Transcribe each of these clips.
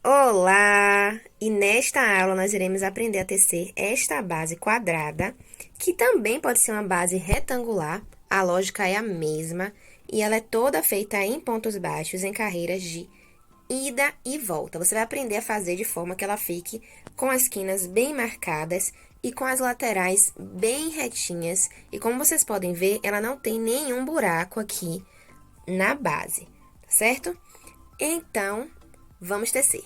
Olá! E nesta aula nós iremos aprender a tecer esta base quadrada, que também pode ser uma base retangular, a lógica é a mesma, e ela é toda feita em pontos baixos, em carreiras de ida e volta. Você vai aprender a fazer de forma que ela fique com as quinas bem marcadas e com as laterais bem retinhas. E como vocês podem ver, ela não tem nenhum buraco aqui na base, certo? Então, vamos tecer.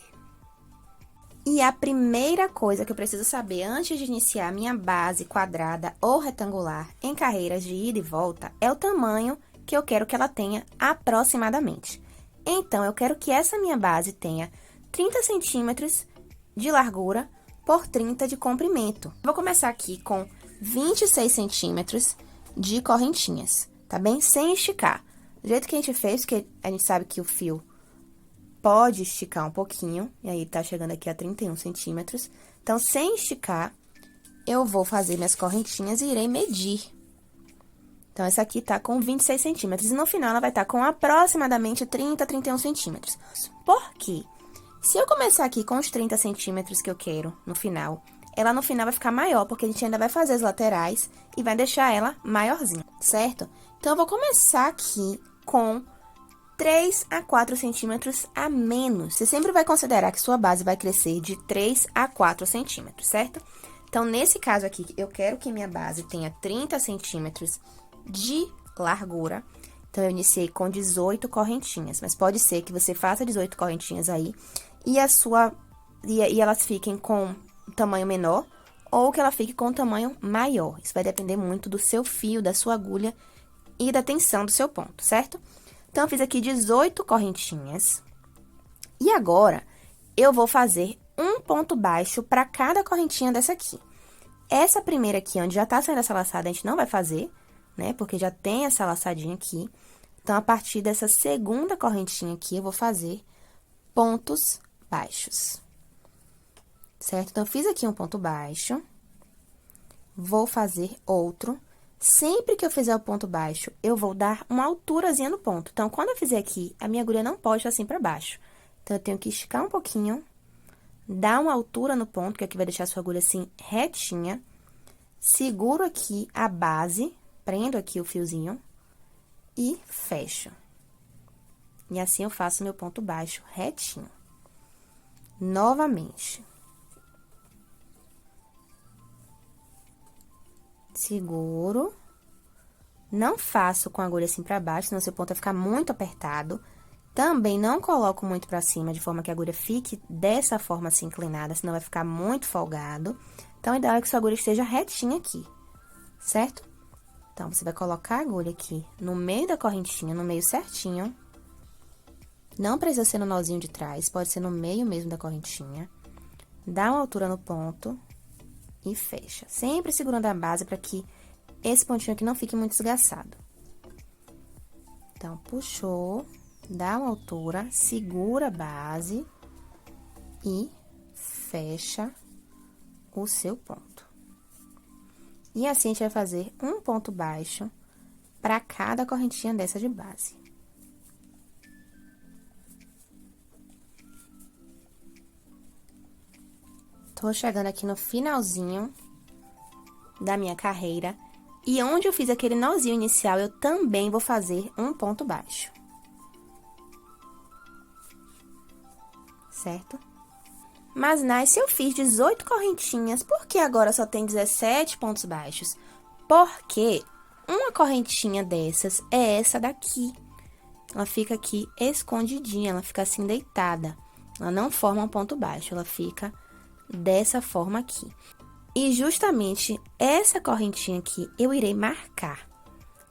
E a primeira coisa que eu preciso saber antes de iniciar minha base quadrada ou retangular em carreiras de ida e volta é o tamanho que eu quero que ela tenha aproximadamente. Então, eu quero que essa minha base tenha 30 centímetros de largura por 30 de comprimento. Vou começar aqui com 26 centímetros de correntinhas, tá bem? Sem esticar. Do jeito que a gente fez, porque a gente sabe que o fio pode esticar um pouquinho, e aí tá chegando aqui a 31 centímetros. Então, sem esticar, eu vou fazer minhas correntinhas e irei medir. Então, essa aqui tá com 26 centímetros, e no final ela vai estar com aproximadamente 30, 31 centímetros. Por quê? Se eu começar aqui com os 30 centímetros que eu quero no final, ela no final vai ficar maior, porque a gente ainda vai fazer as laterais e vai deixar ela maiorzinha, certo? Então, eu vou começar aqui com 3 a 4 centímetros a menos. Você sempre vai considerar que sua base vai crescer de 3 a 4 centímetros, certo? Então, nesse caso aqui, eu quero que minha base tenha 30 centímetros de largura. Então, eu iniciei com 18 correntinhas, mas pode ser que você faça 18 correntinhas aí e elas fiquem com um tamanho menor ou que ela fique com um tamanho maior. Isso vai depender muito do seu fio, da sua agulha e da tensão do seu ponto, certo? Então, eu fiz aqui 18 correntinhas. E agora, eu vou fazer um ponto baixo para cada correntinha dessa aqui. Essa primeira aqui, onde já tá saindo essa laçada, a gente não vai fazer, né? Porque já tem essa laçadinha aqui. Então, a partir dessa segunda correntinha aqui, eu vou fazer pontos baixos. Certo? Então, eu fiz aqui um ponto baixo. Vou fazer outro. Sempre que eu fizer o ponto baixo, eu vou dar uma alturazinha no ponto. Então, quando eu fizer aqui, a minha agulha não pode estar assim pra baixo. Então, eu tenho que esticar um pouquinho, dar uma altura no ponto, que aqui vai deixar a sua agulha assim, retinha. Seguro aqui a base, prendo aqui o fiozinho e fecho. E assim, eu faço meu ponto baixo retinho. Novamente. Seguro. Não faço com a agulha assim pra baixo, senão seu ponto vai ficar muito apertado. Também não coloco muito pra cima, de forma que a agulha fique dessa forma assim, inclinada, senão vai ficar muito folgado. Então, o ideal é que sua agulha esteja retinha aqui, certo? Então, você vai colocar a agulha aqui no meio da correntinha, no meio certinho. Não precisa ser no nozinho de trás, pode ser no meio mesmo da correntinha. Dá uma altura no ponto e fecha. Sempre segurando a base para que esse pontinho aqui não fique muito esgaçado. Então, puxou, dá uma altura, segura a base e fecha o seu ponto. E assim, a gente vai fazer um ponto baixo para cada correntinha dessa de base. Tô chegando aqui no finalzinho da minha carreira. E onde eu fiz aquele nozinho inicial, eu também vou fazer um ponto baixo. Certo? Mas, Nai, eu fiz 18 correntinhas, por que agora só tem 17 pontos baixos? Porque uma correntinha dessas é essa daqui. Ela fica aqui escondidinha, ela fica assim deitada. Ela não forma um ponto baixo, ela fica dessa forma aqui. E justamente essa correntinha aqui eu irei marcar.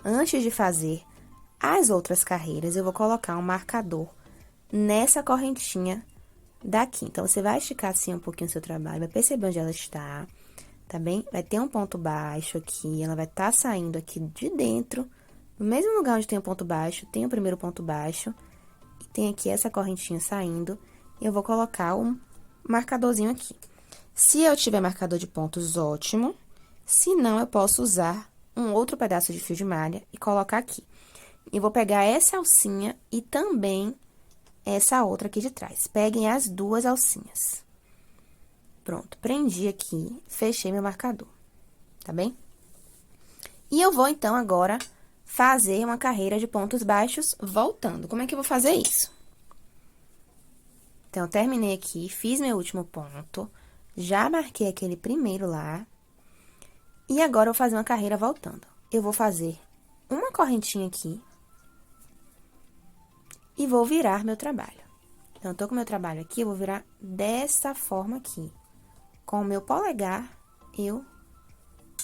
Antes de fazer as outras carreiras, eu vou colocar um marcador nessa correntinha daqui. Então, você vai esticar assim um pouquinho o seu trabalho, vai perceber onde ela está, tá bem? Vai ter um ponto baixo aqui, ela vai estar saindo aqui de dentro. No mesmo lugar onde tem o ponto baixo, tem o primeiro ponto baixo. E tem aqui essa correntinha saindo. E eu vou colocar um marcadorzinho aqui. Se eu tiver marcador de pontos, ótimo. Se não, eu posso usar um outro pedaço de fio de malha e colocar aqui. E vou pegar essa alcinha e também essa outra aqui de trás. Peguem as duas alcinhas. Pronto, prendi aqui, fechei meu marcador, tá bem? E eu vou, então, agora, fazer uma carreira de pontos baixos voltando. Como é que eu vou fazer isso? Então, eu terminei aqui, fiz meu último ponto, já marquei aquele primeiro lá, e agora eu vou fazer uma carreira voltando. Eu vou fazer uma correntinha aqui e vou virar meu trabalho. Então, eu tô com meu trabalho aqui, eu vou virar dessa forma aqui. Com o meu polegar, eu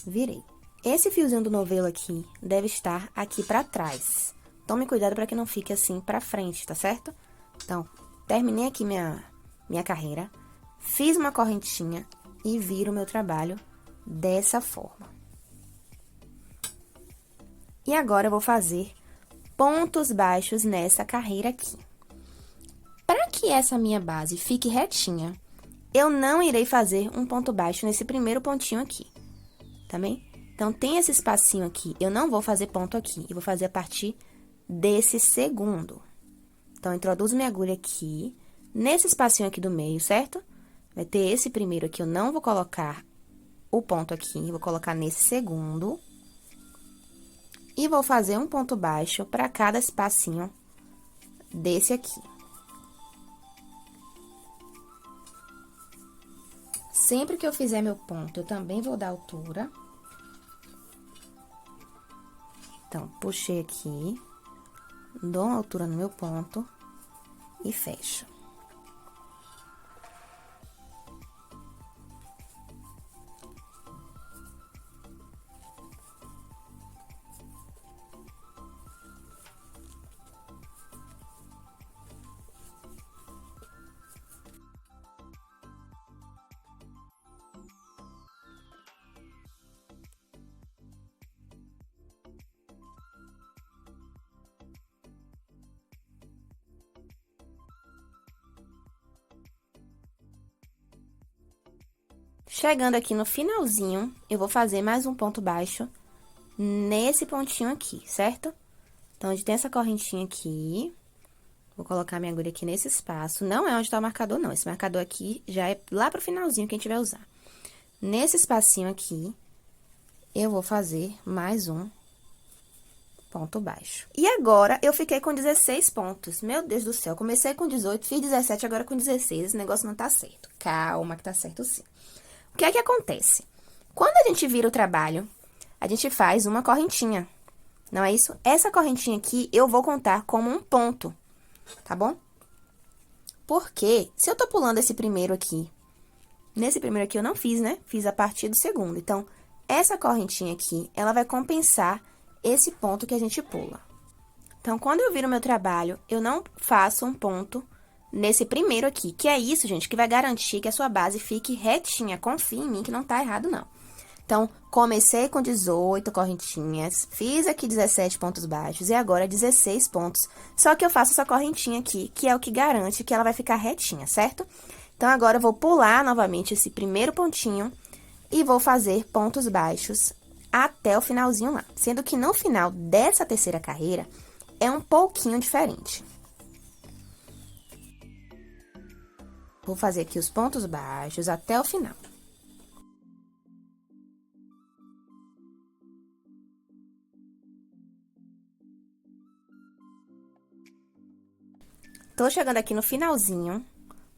virei. Esse fiozinho do novelo aqui deve estar aqui pra trás. Tome cuidado pra que não fique assim pra frente, tá certo? Então, terminei aqui minha carreira, fiz uma correntinha e viro o meu trabalho dessa forma. E agora, eu vou fazer pontos baixos nessa carreira aqui. Para que essa minha base fique retinha, eu não irei fazer um ponto baixo nesse primeiro pontinho aqui, tá bem? Então, tem esse espacinho aqui, eu não vou fazer ponto aqui, eu vou fazer a partir desse segundo. Então, eu introduzo minha agulha aqui, nesse espacinho aqui do meio, certo? Vai ter esse primeiro aqui, eu não vou colocar o ponto aqui, vou colocar nesse segundo. E vou fazer um ponto baixo para cada espacinho desse aqui. Sempre que eu fizer meu ponto, eu também vou dar altura. Então, puxei aqui, dou uma altura no meu ponto e fecho. Chegando aqui no finalzinho, eu vou fazer mais um ponto baixo nesse pontinho aqui, certo? Então, onde tem essa correntinha aqui, vou colocar minha agulha aqui nesse espaço. Não é onde tá o marcador, não. Esse marcador aqui já é lá pro finalzinho que a gente vai usar. Nesse espacinho aqui, eu vou fazer mais um ponto baixo. E agora, eu fiquei com 16 pontos. Meu Deus do céu, comecei com 18, fiz 17, agora com 16. Esse negócio não tá certo. Calma que tá certo sim. O que é que acontece? Quando a gente vira o trabalho, a gente faz uma correntinha, não é isso? Essa correntinha aqui, eu vou contar como um ponto, tá bom? Porque, se eu tô pulando esse primeiro aqui, nesse primeiro aqui eu não fiz, né? Fiz a partir do segundo. Então, essa correntinha aqui, ela vai compensar esse ponto que a gente pula. Então, quando eu viro meu trabalho, eu não faço um ponto nesse primeiro aqui, que é isso, gente, que vai garantir que a sua base fique retinha. Confie em mim que não tá errado, não. Então, comecei com 18 correntinhas, fiz aqui 17 pontos baixos e agora 16 pontos. Só que eu faço essa correntinha aqui, que é o que garante que ela vai ficar retinha, certo? Então, agora eu vou pular novamente esse primeiro pontinho e vou fazer pontos baixos até o finalzinho lá. Sendo que no final dessa terceira carreira, é um pouquinho diferente. Vou fazer aqui os pontos baixos até o final. Tô chegando aqui no finalzinho,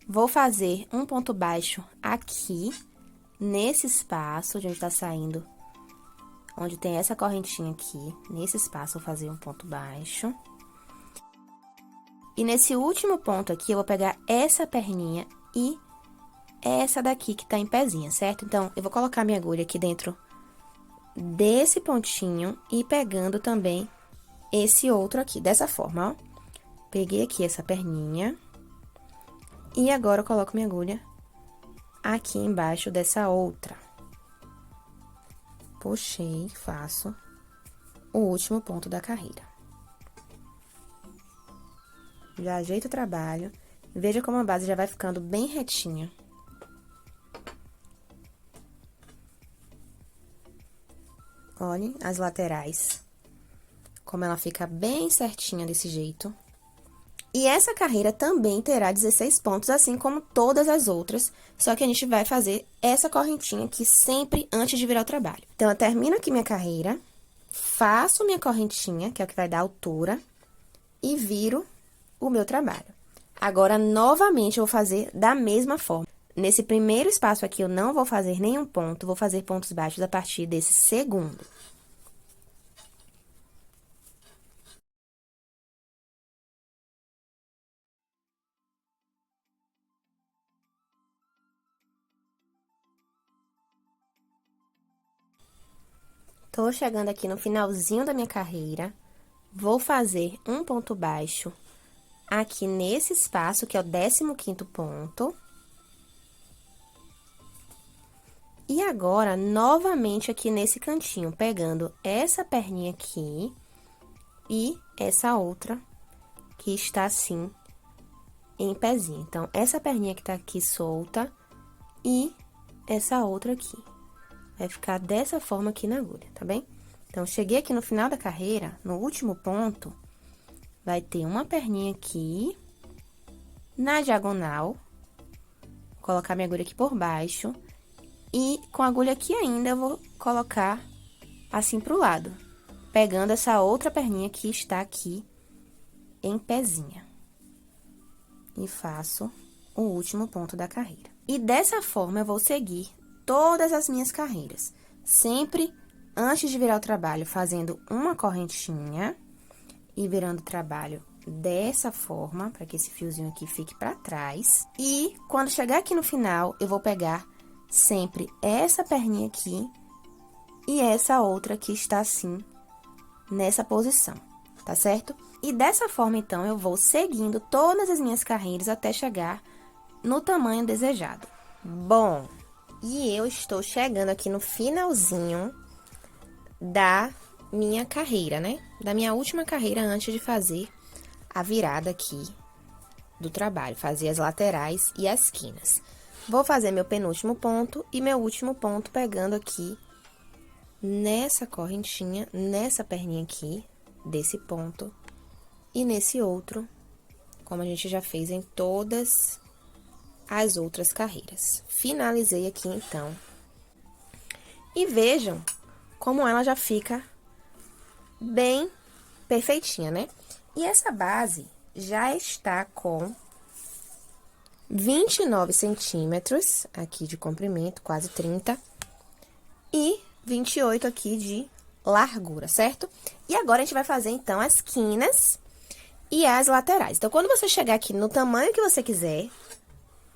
vou fazer um ponto baixo aqui, nesse espaço onde tá saindo, onde tem essa correntinha aqui, nesse espaço, vou fazer um ponto baixo. E nesse último ponto aqui, eu vou pegar essa perninha e essa daqui que tá em pezinha, certo? Então, eu vou colocar minha agulha aqui dentro desse pontinho e pegando também esse outro aqui, dessa forma, ó. Peguei aqui essa perninha e agora eu coloco minha agulha aqui embaixo dessa outra. Puxei, faço o último ponto da carreira. Já ajeito o trabalho. Veja como a base já vai ficando bem retinha. Olhem as laterais. Como ela fica bem certinha desse jeito. E essa carreira também terá 16 pontos, assim como todas as outras, só que a gente vai fazer essa correntinha aqui sempre antes de virar o trabalho. Então, eu termino aqui minha carreira, faço minha correntinha, que é o que vai dar altura, e viro o meu trabalho. Agora, novamente, eu vou fazer da mesma forma. Nesse primeiro espaço aqui, eu não vou fazer nenhum ponto, vou fazer pontos baixos a partir desse segundo. Tô chegando aqui no finalzinho da minha carreira, vou fazer um ponto baixo aqui nesse espaço, que é o 15º ponto. E agora, novamente aqui nesse cantinho, pegando essa perninha aqui e essa outra que está assim, em pezinho. Então, essa perninha que tá aqui solta e essa outra aqui. Vai ficar dessa forma aqui na agulha, tá bem? Então, cheguei aqui no final da carreira, no último ponto, vai ter uma perninha aqui, na diagonal, vou colocar minha agulha aqui por baixo, e com a agulha aqui ainda, eu vou colocar assim pro lado, pegando essa outra perninha que está aqui em pezinha. E faço o último ponto da carreira. E dessa forma, eu vou seguir todas as minhas carreiras. Sempre antes de virar o trabalho, fazendo uma correntinha e virando o trabalho dessa forma, para que esse fiozinho aqui fique para trás. E quando chegar aqui no final, eu vou pegar sempre essa perninha aqui e essa outra que está assim, nessa posição, tá certo? E dessa forma, então, eu vou seguindo todas as minhas carreiras até chegar no tamanho desejado. Bom, e eu estou chegando aqui no finalzinho da minha carreira, né? Da minha última carreira antes de fazer a virada aqui do trabalho, fazer as laterais e as quinas. Vou fazer meu penúltimo ponto e meu último ponto pegando aqui nessa correntinha, nessa perninha aqui, desse ponto, e nesse outro, como a gente já fez em todas as outras carreiras. Finalizei aqui, então. E vejam como ela já fica bem perfeitinha, né? E essa base já está com 29 centímetros aqui de comprimento, quase 30, e 28 aqui de largura, certo? E agora, a gente vai fazer, então, as quinas e as laterais. Então, quando você chegar aqui no tamanho que você quiser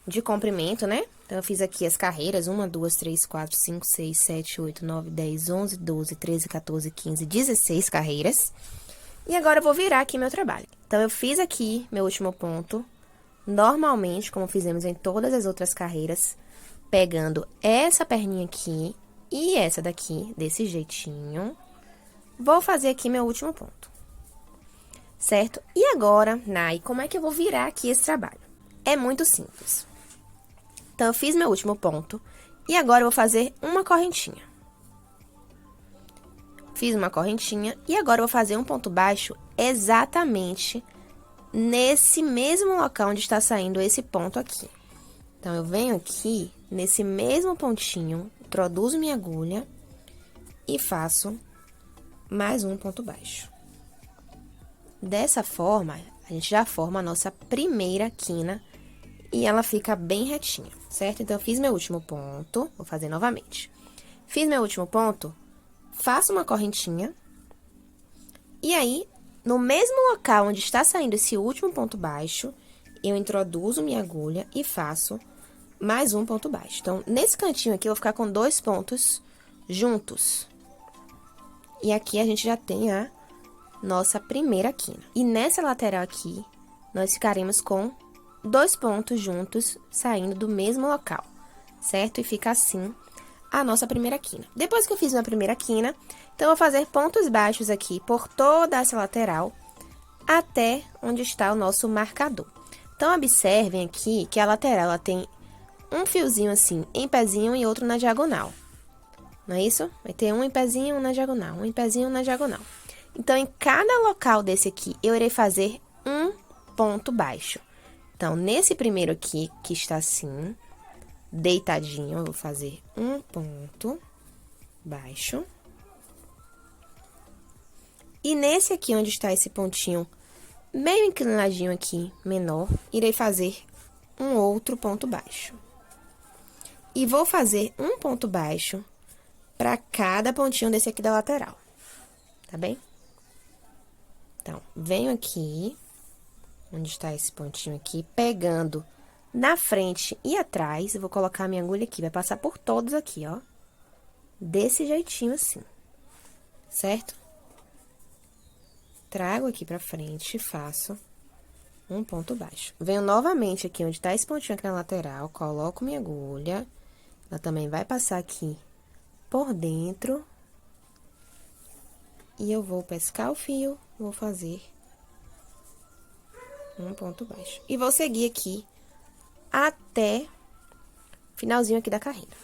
de comprimento, né? Então, eu fiz aqui as carreiras, 1, 2, 3, 4, 5, 6, 7, 8, 9, 10, 11, 12, 13, 14, 15, 16 carreiras. E agora, eu vou virar aqui meu trabalho. Então, eu fiz aqui meu último ponto, normalmente, como fizemos em todas as outras carreiras, pegando essa perninha aqui e essa daqui, desse jeitinho. Vou fazer aqui meu último ponto, certo? E agora, Nai, como é que eu vou virar aqui esse trabalho? É muito simples. Então, eu fiz meu último ponto e agora eu vou fazer uma correntinha. Fiz uma correntinha e agora eu vou fazer um ponto baixo exatamente nesse mesmo local onde está saindo esse ponto aqui. Então, eu venho aqui nesse mesmo pontinho, introduzo minha agulha e faço mais um ponto baixo. Dessa forma, a gente já forma a nossa primeira quina e ela fica bem retinha, certo? Então, eu fiz meu último ponto, vou fazer novamente. Fiz meu último ponto, faço uma correntinha e aí, no mesmo local onde está saindo esse último ponto baixo, eu introduzo minha agulha e faço mais um ponto baixo. Então, nesse cantinho aqui, eu vou ficar com 2 pontos juntos. E aqui, a gente já tem a nossa primeira quina. E nessa lateral aqui, nós ficaremos com 2 pontos juntos, saindo do mesmo local, certo? E fica assim a nossa primeira quina. Depois que eu fiz minha primeira quina, então, eu vou fazer pontos baixos aqui por toda essa lateral, até onde está o nosso marcador. Então, observem aqui que a lateral, ela tem um fiozinho assim, em pezinho e outro na diagonal. Não é isso? Vai ter um em pezinho, um na diagonal, um em pezinho, um na diagonal. Então, em cada local desse aqui, eu irei fazer um ponto baixo. Então, nesse primeiro aqui, que está assim, deitadinho, eu vou fazer um ponto baixo. E nesse aqui, onde está esse pontinho meio inclinadinho aqui, menor, irei fazer um outro ponto baixo. E vou fazer um ponto baixo para cada pontinho desse aqui da lateral, tá bem? Então, venho aqui, onde está esse pontinho aqui, pegando na frente e atrás, eu vou colocar a minha agulha aqui, vai passar por todos aqui, ó. Desse jeitinho assim, certo? Trago aqui pra frente e faço um ponto baixo. Venho novamente aqui onde tá esse pontinho aqui na lateral, coloco minha agulha, ela também vai passar aqui por dentro. E eu vou pescar o fio, vou fazer um ponto baixo. E vou seguir aqui até finalzinho aqui da carreira.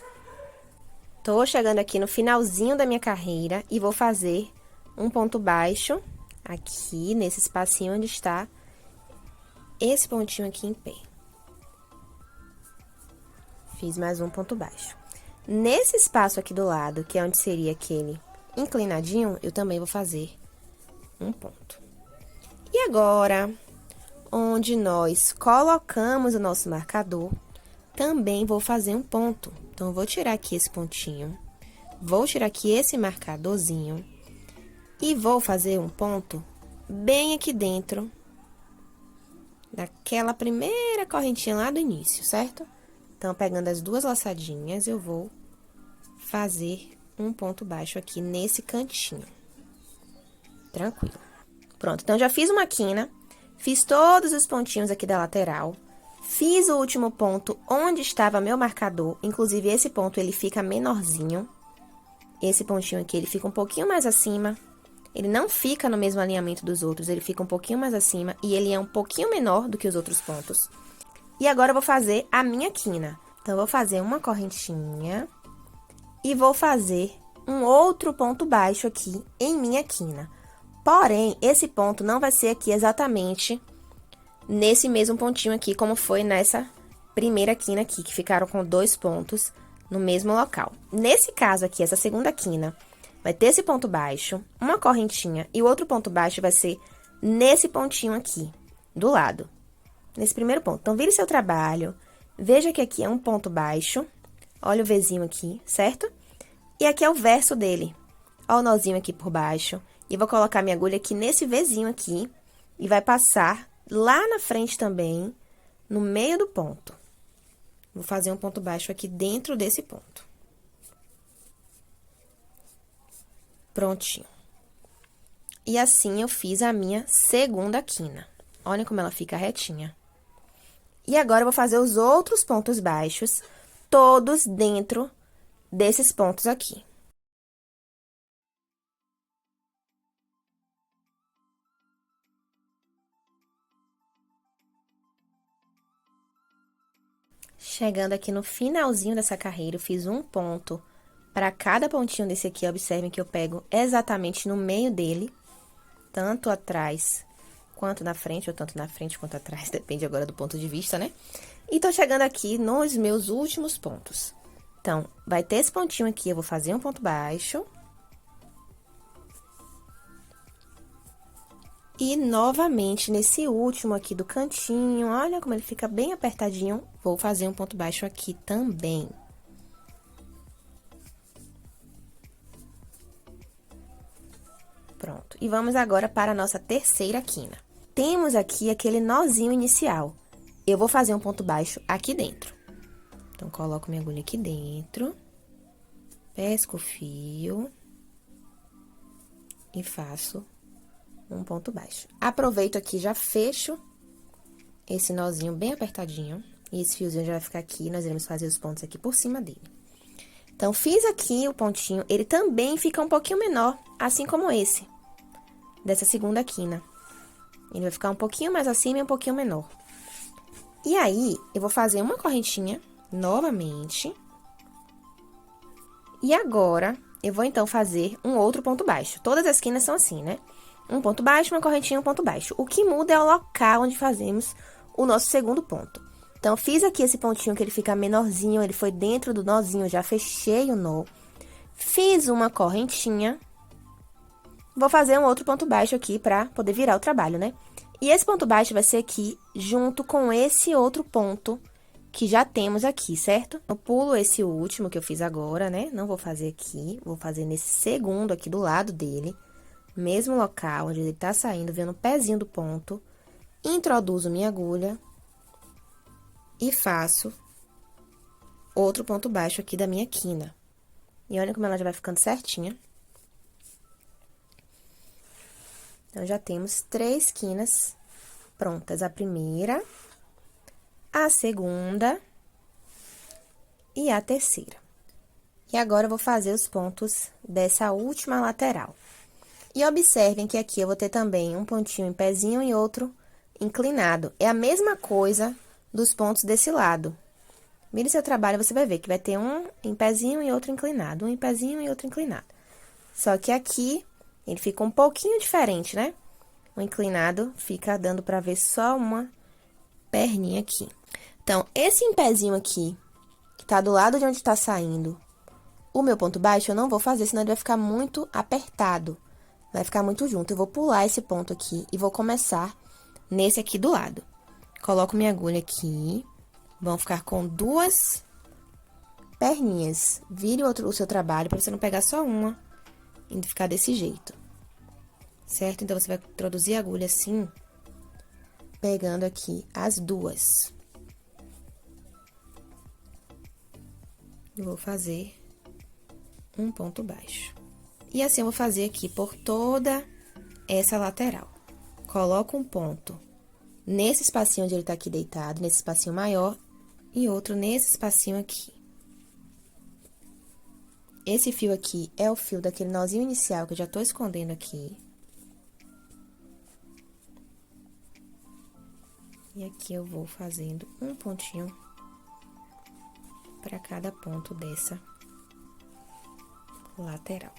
Tô chegando aqui no finalzinho da minha carreira e vou fazer um ponto baixo aqui, nesse espacinho onde está esse pontinho aqui em pé. Fiz mais um ponto baixo. Nesse espaço aqui do lado, que é onde seria aquele inclinadinho, eu também vou fazer um ponto. E agora, onde nós colocamos o nosso marcador, também vou fazer um ponto. Então, eu vou tirar aqui esse pontinho, vou tirar aqui esse marcadorzinho e vou fazer um ponto bem aqui dentro daquela primeira correntinha lá do início, certo? Então, pegando as duas laçadinhas, eu vou fazer um ponto baixo aqui nesse cantinho. Tranquilo. Pronto, então, já fiz uma quina, fiz todos os pontinhos aqui da lateral, fiz o último ponto onde estava meu marcador, inclusive esse ponto ele fica menorzinho. Esse pontinho aqui, ele fica um pouquinho mais acima, ele não fica no mesmo alinhamento dos outros, ele fica um pouquinho mais acima e ele é um pouquinho menor do que os outros pontos. E agora, eu vou fazer a minha quina. Então, eu vou fazer uma correntinha e vou fazer um outro ponto baixo aqui em minha quina. Porém, esse ponto não vai ser aqui exatamente nesse mesmo pontinho aqui, como foi nessa primeira quina aqui, que ficaram com 2 pontos no mesmo local. Nesse caso aqui, essa segunda quina, vai ter esse ponto baixo, uma correntinha, e o outro ponto baixo vai ser nesse pontinho aqui, do lado. Nesse primeiro ponto. Então, vire seu trabalho, veja que aqui é um ponto baixo, olha o Vzinho aqui, certo? E aqui é o verso dele. Olha o nozinho aqui por baixo. E vou colocar minha agulha aqui nesse Vzinho aqui, e vai passar lá na frente também, no meio do ponto. Vou fazer um ponto baixo aqui dentro desse ponto. Prontinho. E assim, eu fiz a minha segunda quina. Olha como ela fica retinha. E agora, eu vou fazer os outros pontos baixos, todos dentro desses pontos aqui. Chegando aqui no finalzinho dessa carreira, eu fiz um ponto para cada pontinho desse aqui. Observem que eu pego exatamente no meio dele, tanto atrás quanto na frente, ou tanto na frente quanto atrás, depende agora do ponto de vista, né? E tô chegando aqui nos meus últimos pontos. Então, vai ter esse pontinho aqui, eu vou fazer um ponto baixo. E, novamente, nesse último aqui do cantinho, olha como ele fica bem apertadinho, vou fazer um ponto baixo aqui também. Pronto. E vamos agora para a nossa terceira quina. Temos aqui aquele nozinho inicial. Eu vou fazer um ponto baixo aqui dentro. Então, coloco minha agulha aqui dentro, pesco o fio e faço um ponto baixo. Aproveito aqui, já fecho esse nozinho bem apertadinho. E esse fiozinho já vai ficar aqui, nós iremos fazer os pontos aqui por cima dele. Então, fiz aqui o pontinho, ele também fica um pouquinho menor, assim como esse, dessa segunda quina. Ele vai ficar um pouquinho mais acima e um pouquinho menor. E aí, eu vou fazer uma correntinha, novamente. E agora, eu vou, então, fazer um outro ponto baixo. Todas as quinas são assim, né? Um ponto baixo, uma correntinha, um ponto baixo. O que muda é o local onde fazemos o nosso segundo ponto. Então, fiz aqui esse pontinho que ele fica menorzinho, ele foi dentro do nozinho, já fechei o nó. Fiz uma correntinha. Vou fazer um outro ponto baixo aqui pra poder virar o trabalho, né? E esse ponto baixo vai ser aqui, junto com esse outro ponto que já temos aqui, certo? Eu pulo esse último que eu fiz agora, né? Não vou fazer aqui, vou fazer nesse segundo aqui do lado dele. Mesmo local onde ele tá saindo, vendo o pezinho do ponto. Introduzo minha agulha. E faço outro ponto baixo aqui da minha quina. E olha como ela já vai ficando certinha. Então, já temos 3 quinas prontas. A primeira, a segunda e a terceira. E agora, eu vou fazer os pontos dessa última lateral. E observem que aqui eu vou ter também um pontinho em pezinho e outro inclinado. É a mesma coisa dos pontos desse lado. Mire seu trabalho, você vai ver que vai ter um em pezinho e outro inclinado. Um em pezinho e outro inclinado. Só que aqui, ele fica um pouquinho diferente, né? O inclinado fica dando pra ver só uma perninha aqui. Então, esse em pezinho aqui, que tá do lado de onde tá saindo o meu ponto baixo, eu não vou fazer, senão ele vai ficar muito apertado. Vai ficar muito junto. Eu vou pular esse ponto aqui e vou começar nesse aqui do lado. Coloco minha agulha aqui. Vão ficar com 2 perninhas. Vire o seu trabalho pra você não pegar só uma e ficar desse jeito. Certo? Então, você vai introduzir a agulha assim, pegando aqui as 2. Eu vou fazer um ponto baixo. E assim, eu vou fazer aqui por toda essa lateral. Coloco um ponto nesse espacinho onde ele tá aqui deitado, nesse espacinho maior, e outro nesse espacinho aqui. Esse fio aqui é o fio daquele nozinho inicial que eu já tô escondendo aqui. E aqui eu vou fazendo um pontinho para cada ponto dessa lateral.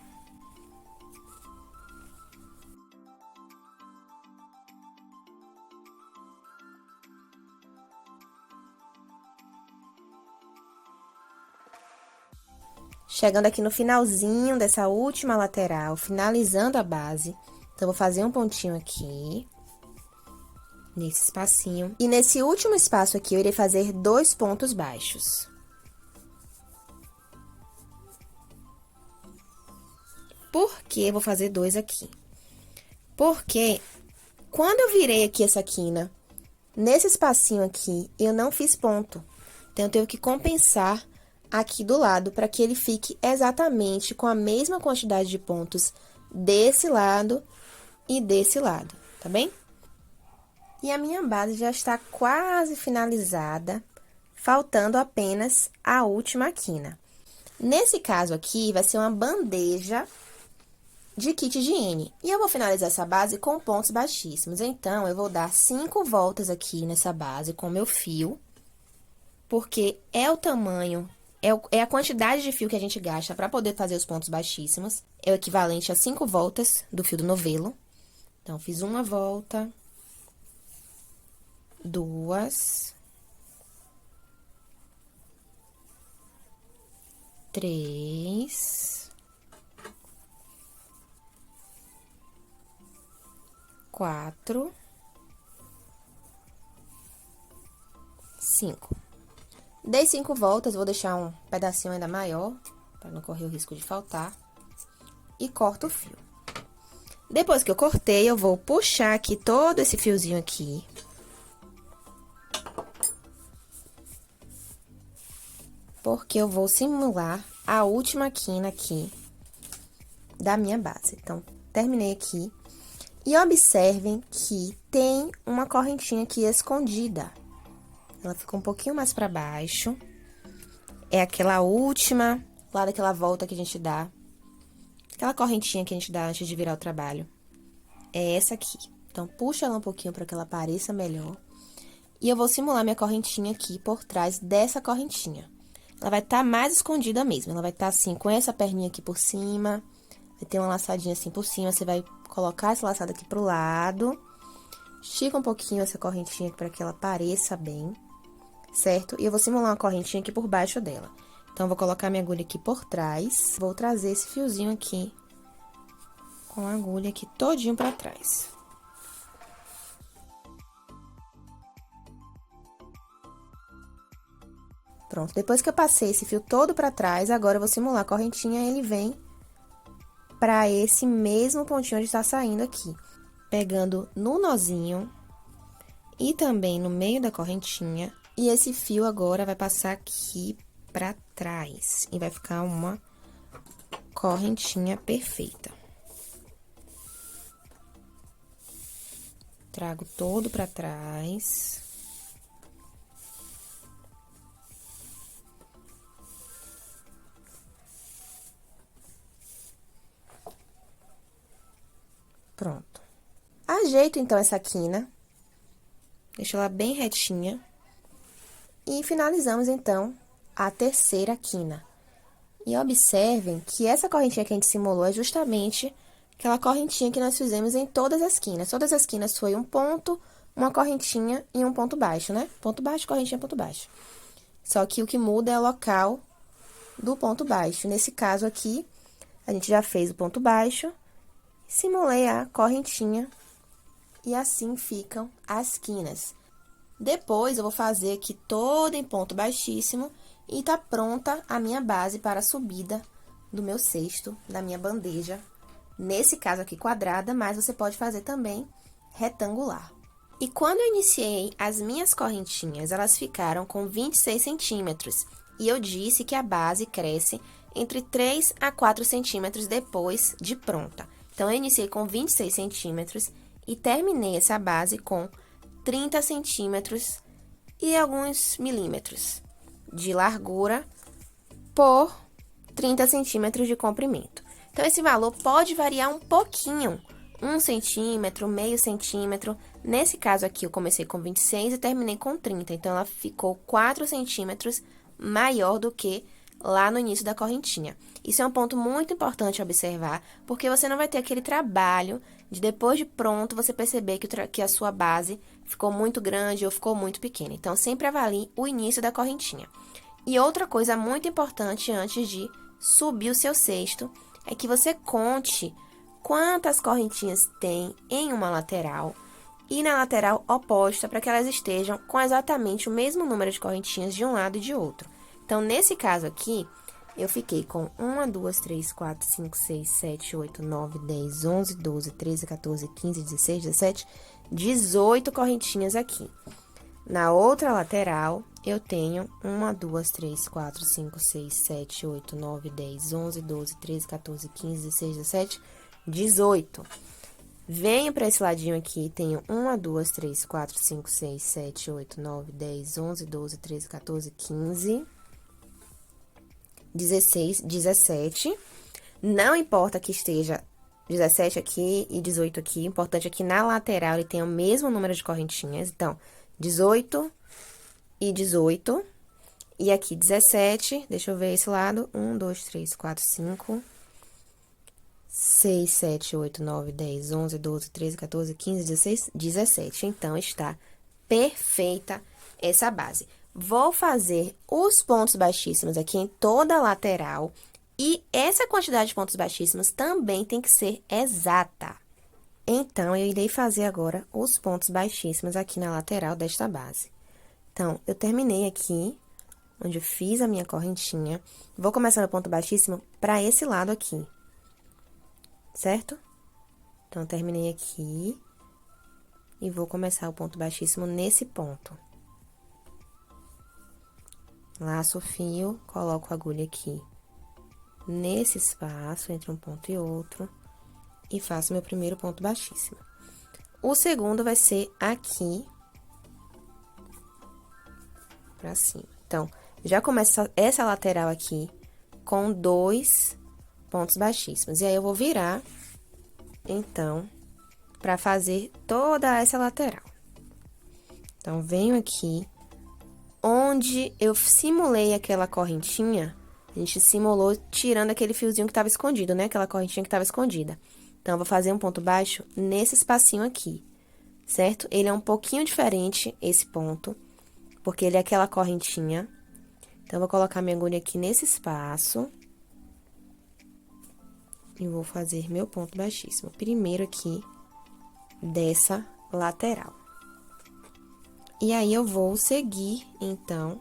Chegando aqui no finalzinho dessa última lateral, finalizando a base, então, vou fazer um pontinho aqui, nesse espacinho. E nesse último espaço aqui, eu irei fazer 2 pontos baixos. Por que eu vou fazer 2 aqui? Porque quando eu virei aqui essa quina, nesse espacinho aqui, eu não fiz ponto. Então, eu tenho que compensar aqui do lado, para que ele fique exatamente com a mesma quantidade de pontos desse lado e desse lado, tá bem? E a minha base já está quase finalizada, faltando apenas a última quina. Nesse caso aqui, vai ser uma bandeja de kit higiene. E eu vou finalizar essa base com pontos baixíssimos. Então, eu vou dar 5 voltas aqui nessa base com o meu fio, porque é o tamanho, é a quantidade de fio que a gente gasta para poder fazer os pontos baixíssimos. É o equivalente a 5 voltas do fio do novelo. Então, fiz uma volta, 2, 3, 4, 5. Dei 5 voltas, vou deixar um pedacinho ainda maior, para não correr o risco de faltar. E corto o fio. Depois que eu cortei, eu vou puxar aqui todo esse fiozinho aqui. Porque eu vou simular a última quina aqui da minha base. Então, terminei aqui. E observem que tem uma correntinha aqui escondida. Ela ficou um pouquinho mais pra baixo. É aquela última, lá daquela volta que a gente dá. Aquela correntinha que a gente dá antes de virar o trabalho. É essa aqui. Então, puxa ela um pouquinho pra que ela pareça melhor. E eu vou simular minha correntinha aqui por trás dessa correntinha. Ela vai estar mais escondida mesmo. Ela vai estar assim, com essa perninha aqui por cima, vai ter uma laçadinha assim por cima, você vai colocar essa laçada aqui pro lado, estica um pouquinho essa correntinha para que ela pareça bem, certo? E eu vou simular uma correntinha aqui por baixo dela. Então, eu vou colocar minha agulha aqui por trás, vou trazer esse fiozinho aqui com a agulha aqui todinho pra trás. Pronto, depois que eu passei esse fio todo pra trás, agora eu vou simular a correntinha, ele vem pra esse mesmo pontinho onde tá saindo aqui. Pegando no nozinho e também no meio da correntinha. E esse fio agora vai passar aqui pra trás e vai ficar uma correntinha perfeita. Trago todo pra trás. Pronto. Ajeito, então, essa quina. Deixo ela bem retinha. E finalizamos, então, a terceira quina. E observem que essa correntinha que a gente simulou é justamente aquela correntinha que nós fizemos em todas as quinas. Todas as quinas foi um ponto, uma correntinha e um ponto baixo, né? Ponto baixo, correntinha, ponto baixo. Só que o que muda é o local do ponto baixo. Nesse caso aqui, a gente já fez o ponto baixo, simulei a correntinha e assim ficam as quinas. Depois, eu vou fazer aqui todo em ponto baixíssimo e tá pronta a minha base para a subida do meu cesto, da minha bandeja. Nesse caso aqui, quadrada, mas você pode fazer também retangular. E quando eu iniciei as minhas correntinhas, elas ficaram com 26 centímetros. E eu disse que a base cresce entre 3 a 4 centímetros depois de pronta. Então, eu iniciei com 26 centímetros e terminei essa base com 30 centímetros e alguns milímetros de largura por 30 centímetros de comprimento. Então, esse valor pode variar um pouquinho, 1 centímetro, meio centímetro. Nesse caso aqui, eu comecei com 26 e terminei com 30, então, ela ficou 4 centímetros maior do que lá no início da correntinha. Isso é um ponto muito importante observar, porque você não vai ter aquele trabalho de depois de pronto, você perceber que a sua base ficou muito grande ou ficou muito pequena. Então, sempre avalie o início da correntinha. E outra coisa muito importante antes de subir o seu cesto, é que você conte quantas correntinhas tem em uma lateral e na lateral oposta, para que elas estejam com exatamente o mesmo número de correntinhas de um lado e de outro. Então, nesse caso aqui, eu fiquei com 1, 2, 3, 4, 5, 6, 7, 8, 9, 10, 11, 12, 13, 14, 15, 16, 17, 18 correntinhas aqui. Na outra lateral, eu tenho 1, 2, 3, 4, 5, 6, 7, 8, 9, 10, 11, 12, 13, 14, 15, 16, 17, 18. Venho para esse ladinho aqui, tenho 1, 2, 3, 4, 5, 6, 7, 8, 9, 10, 11, 12, 13, 14, 15, 16, 17. Não importa que esteja 17 aqui e 18 aqui, o importante é que na lateral ele tenha o mesmo número de correntinhas. Então, 18 e 18. E aqui, 17, deixa eu ver esse lado. 1, 2, 3, 4, 5, 6, 7, 8, 9, 10, 11, 12, 13, 14, 15, 16, 17. Então, está perfeita essa base. Vou fazer os pontos baixíssimos aqui em toda a lateral. E essa quantidade de pontos baixíssimos também tem que ser exata. Então, eu irei fazer agora os pontos baixíssimos aqui na lateral desta base. Então, eu terminei aqui, onde eu fiz a minha correntinha. Vou começar meu ponto baixíssimo para esse lado aqui. Certo? Então, eu terminei aqui e vou começar o ponto baixíssimo nesse ponto. Laço o fio, coloco a agulha aqui nesse espaço entre um ponto e outro e faço meu primeiro ponto baixíssimo. O segundo vai ser aqui pra cima. Então, já começa essa lateral aqui com 2 pontos baixíssimos. E aí, eu vou virar, então, pra fazer toda essa lateral. Então, venho aqui, onde eu simulei aquela correntinha, A gente simulou tirando aquele fiozinho que estava escondido, né? Aquela correntinha que estava escondida. Então, eu vou fazer um ponto baixo nesse espacinho aqui, certo? Ele é um pouquinho diferente, esse ponto, porque ele é aquela correntinha. Então, eu vou colocar minha agulha aqui nesse espaço. E vou fazer meu ponto baixíssimo. Primeiro aqui, dessa lateral. E aí, eu vou seguir, então,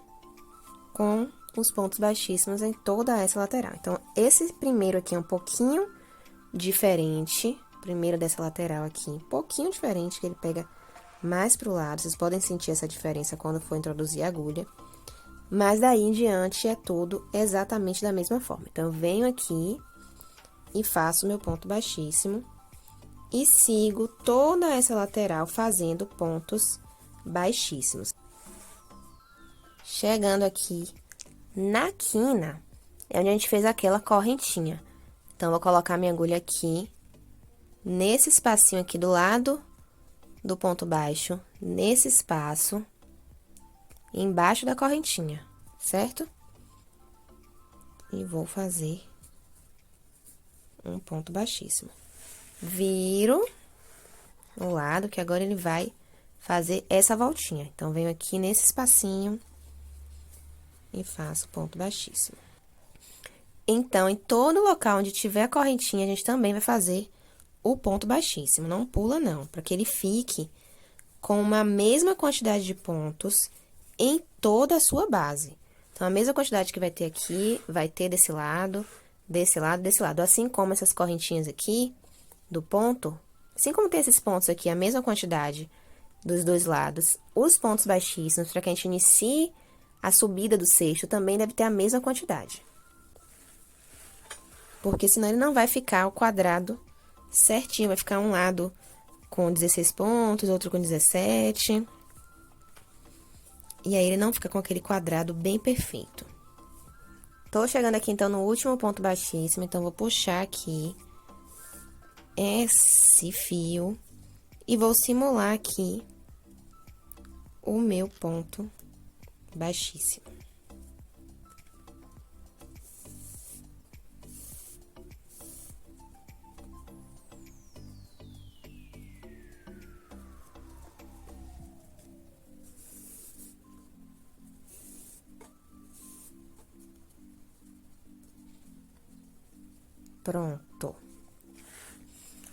com os pontos baixíssimos em toda essa lateral. Então, esse primeiro aqui é um pouquinho diferente. Primeiro dessa lateral aqui, um pouquinho diferente, que ele pega mais pro lado. Vocês podem sentir essa diferença quando for introduzir a agulha. Mas daí em diante é tudo exatamente da mesma forma. Então, eu venho aqui e faço meu ponto baixíssimo. E sigo toda essa lateral fazendo pontos baixíssimos. Chegando aqui na quina, é onde a gente fez aquela correntinha. Então, vou colocar minha agulha aqui, nesse espacinho aqui do lado do ponto baixo, nesse espaço, embaixo da correntinha, certo? E vou fazer um ponto baixíssimo. Viro o lado, que agora ele vai fazer essa voltinha. Então, venho aqui nesse espacinho e faço ponto baixíssimo. Então, em todo local onde tiver a correntinha, a gente também vai fazer o ponto baixíssimo. Não pula, não, para que ele fique com uma mesma quantidade de pontos em toda a sua base. Então, a mesma quantidade que vai ter aqui, vai ter desse lado, desse lado, desse lado. Assim como essas correntinhas aqui do ponto, assim como tem esses pontos aqui, a mesma quantidade dos dois lados, os pontos baixíssimos, para que a gente inicie a subida do cesto, também deve ter a mesma quantidade. Porque senão ele não vai ficar o quadrado certinho, vai ficar um lado com 16 pontos, outro com 17. E aí, ele não fica com aquele quadrado bem perfeito. Tô chegando aqui, então, no último ponto baixíssimo, então, vou puxar aqui esse fio e vou simular aqui o meu ponto baixíssimo. Pronto.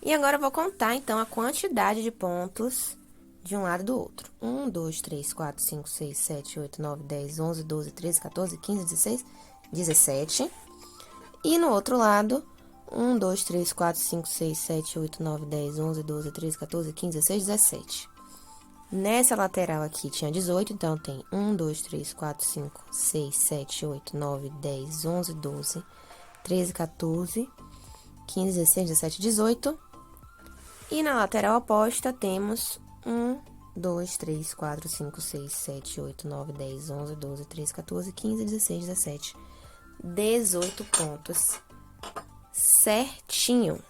E agora, eu vou contar, então, a quantidade de pontos de um lado e do outro. 1, 2, 3, 4, 5, 6, 7, 8, 9, 10, 11, 12, 13, 14, 15, 16, 17. E no outro lado, 1, 2, 3, 4, 5, 6, 7, 8, 9, 10, 11, 12, 13, 14, 15, 16, 17. Nessa lateral aqui tinha 18, então tem 1, 2, 3, 4, 5, 6, 7, 8, 9, 10, 11, 12, 13, 14, 15, 16, 17, 18. E na lateral oposta temos 1, 2, 3, 4, 5, 6, 7, 8, 9, 10, 11, 12, 13, 14, 15, 16, 17, 18 pontos certinho.